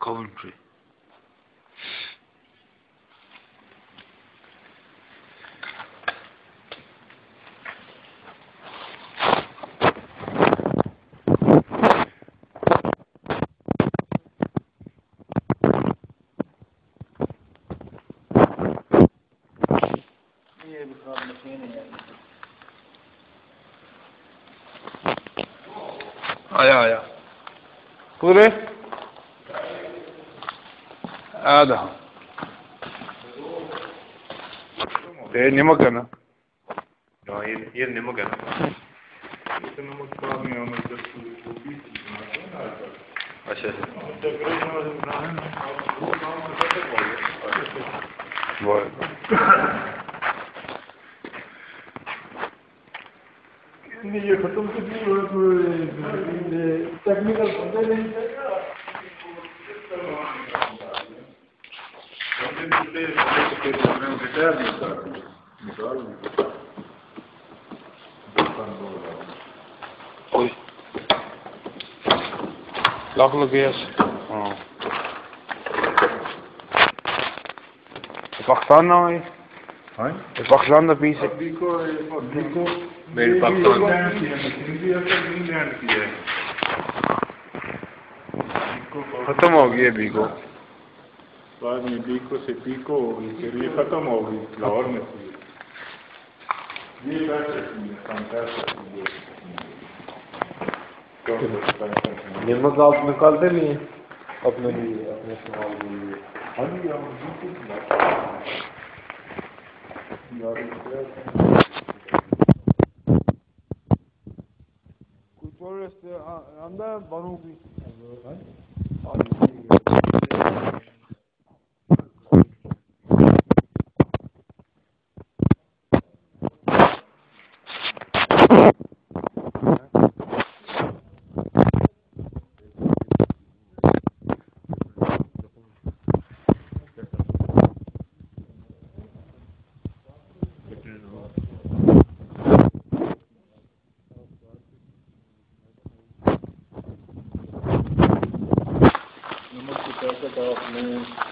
Coventry. ये भी खराब मशीन है। आया पूरे आधा ये नमक है ना? ये नमक है ना? अच्छा ये खत्म कितनी टेक्निकल बंदे नहीं लाख लगे हाँ पाकिस्तान ना है हाँ पाकिस्तान का पीस है मेरे पाकिस्तान खत्म हो गई है बीको बाद में बीको से पीको फिर ये खत्म हो गई लाहौर में ये नमक आप निकालते नहीं हैं अपने लिए अपने इस्तेमाल के लिए? हाँ जी कुछ और अंदर बनूंगी नमक की पैकेट आपने